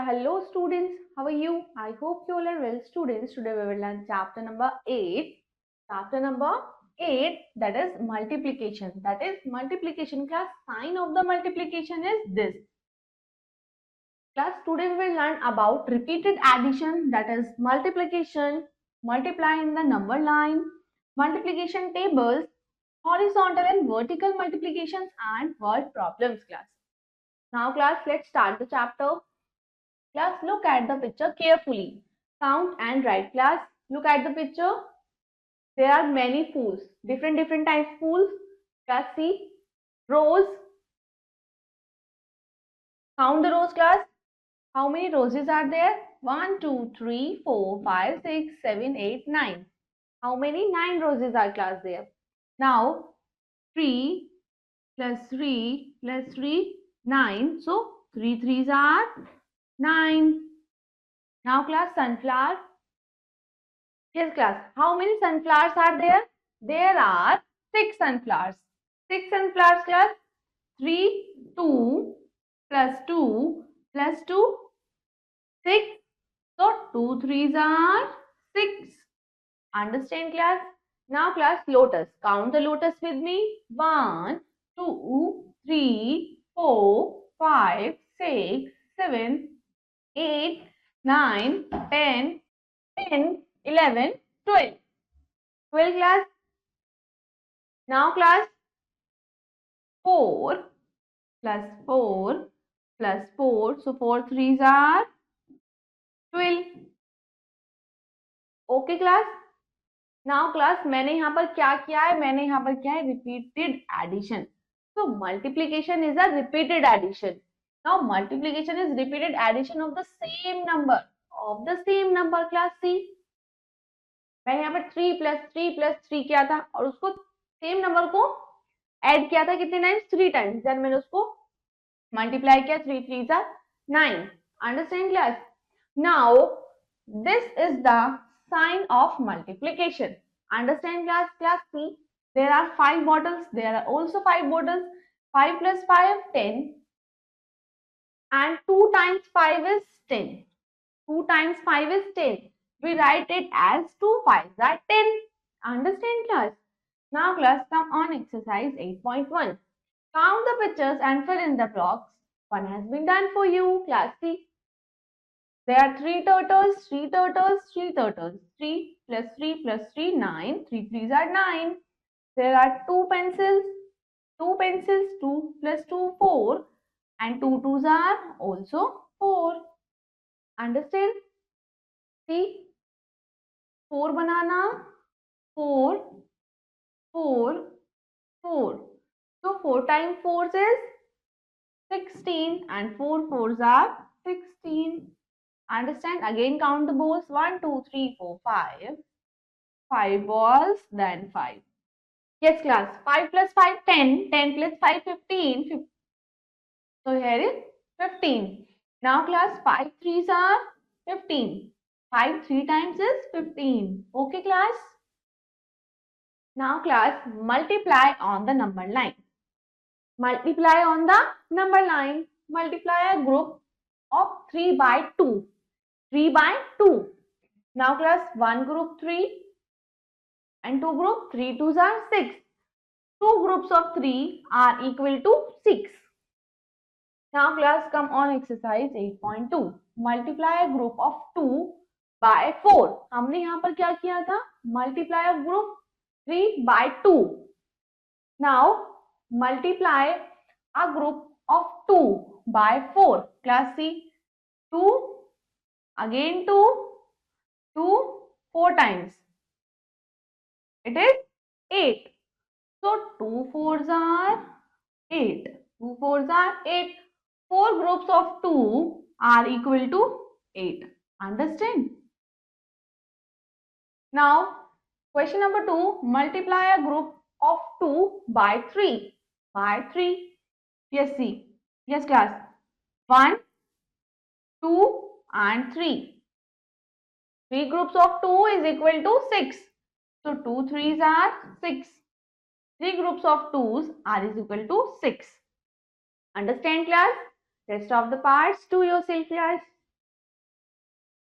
Hello students, how are you? I hope you all are well students. Today we will learn chapter number 8. Chapter number 8, that is multiplication. That is multiplication class. Sign of the multiplication is this. Class, today we will learn about repeated addition, that is multiplication, multiply in the number line, multiplication tables, horizontal and vertical multiplications and word problems class. Now class, let's start the chapter. Class, look at the picture carefully. Count and write. Class, look at the picture. There are many fools. Different types of fools. Class, see. Rose. Count the rows, class. How many roses are there? 1, 2, 3, 4, 5, 6, 7, 8, 9. How many? 9 roses are class there. Now, 3 plus 3 plus 3, 9. So, 3 threes are 9. Now, class, sunflower. Yes, class. How many sunflowers are there? There are 6 sunflowers. 6 sunflowers, class. 3, 2 plus 2 plus 2, 6. So, 2 threes are 6. Understand, class? Now, class, lotus. Count the lotus with me. 1, 2, 3, 4, 5, 6, 7, 8, 9, 10, 11, 12. 12 class. Now class, 4 plus 4 plus 4. So 4 threes are 12. Okay class. Now class, मैंने यहाँ पर क्या किया है? मैंने यहाँ पर क्या है? Repeated addition. So multiplication is a repeated addition. Now multiplication is repeated addition of the same number. Of the same number class. See, मैंने यहाँ पर 3 plus 3 किया था और उसको सेम नंबर को ऐड किया था कितने टाइम्स? 3 टाइम्स. देन मैंने उसको मल्टीप्लाई किया. 3 3s are 9. Understand class? Now this is the sign of multiplication. Understand class? Class, see, there are 5 bottles. There are also 5 bottles. 5 plus 5, 10. And 2 times 5 is 10. 2 times 5 is 10. We write it as 2 5s are 10. Understand class? Now class, come on exercise 8.1. Count the pictures and fill in the blocks. One has been done for you. Class, see. There are 3 turtles, 3 turtles, 3 turtles. 3 plus 3 plus 3, 9. 3 3s are 9. There are 2 pencils, 2 pencils, 2 plus 2, 4. And 2 2s are also 4. Understand? See, 4 banana, 4, 4, 4. So 4 times 4 is 16 and 4 4s are 16. Understand? Again count the balls. 1, 2, 3, 4, 5. 5 balls, then 5. Yes class. 5 plus 5, 10. 10 plus 5, 15. So here is 15. Now class, 5 threes are 15. 5 3 times is 15. Okay class? Now class, multiply on the number line. Multiply on the number line. Multiply a group of 3 by 2. 3 by 2. Now class, 1 group 3 and 2 group 3 2s are 6. 2 groups of 3 are equal to 6. Now class, come on exercise 8.2. Multiply a group of 2 by 4. हमने यहाँ पर क्या किया था? Multiply a group 3 by 2. Now multiply a group of 2 by 4. Class, see, 2, again 2, 2, 4 times. It is 8. So 2 4s are 8. 2 4s are 8. 4 groups of 2 are equal to 8. Understand? Now, question number 2. Multiply a group of 2 by 3. By 3. Yes, see. Yes, class. 1, 2 and 3. 3 groups of 2 is equal to 6. So, 2 3s are 6. 3 groups of 2s are is equal to 6. Understand class? Rest of the parts do yourself class.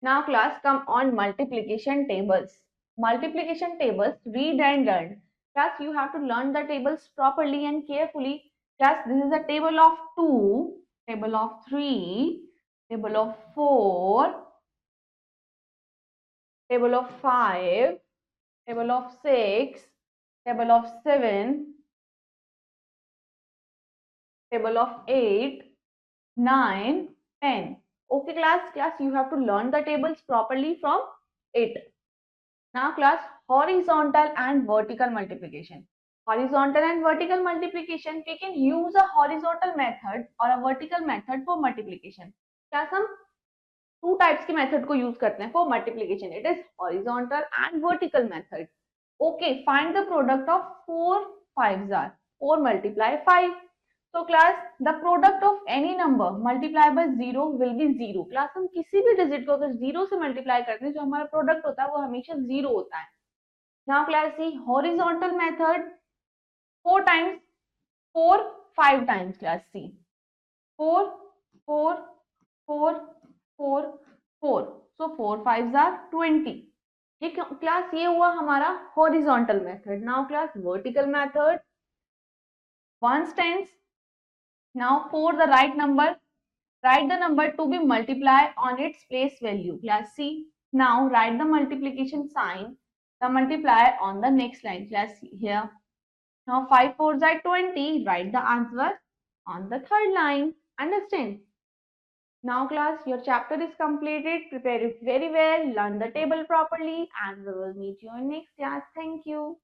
Now class, come on multiplication tables. Multiplication tables, read and learn. Class, you have to learn the tables properly and carefully. Class, this is a table of 2, table of 3, table of 4, table of 5, table of 6, table of 7, table of 8, 9, 10. Okay class, you have to learn the tables properly from it. Now class, horizontal and vertical multiplication. Horizontal and vertical multiplication, we can use a horizontal method or a vertical method for multiplication. Class, हम two types के method को use करते हैं for multiplication. It is horizontal and vertical method. Okay, find the product of 4 5s are 4 multiply 5. So class, the product of any number multiply by 0 will be 0. Class, हम किसी भी digit को अगर 0 से multiply करते हैं, जो हमारा product होता है वो हमेशा 0 होता है. Now class, see horizontal method 4 times 4 5 times. Class, see 4 4 4 4 4. So 4 5s are 20. ये क्लास ये हुआ हमारा horizontal method. Now class, vertical method, ones tens. Now for the right number, write the number to be multiplied on its place value. Class C. Now write the multiplication sign, the multiplier on the next line. Class C here. Now 5 4s are 20. Write the answer on the third line. Understand? Now class, your chapter is completed. Prepare it very well, learn the table properly, and we will meet you in next class. Thank you.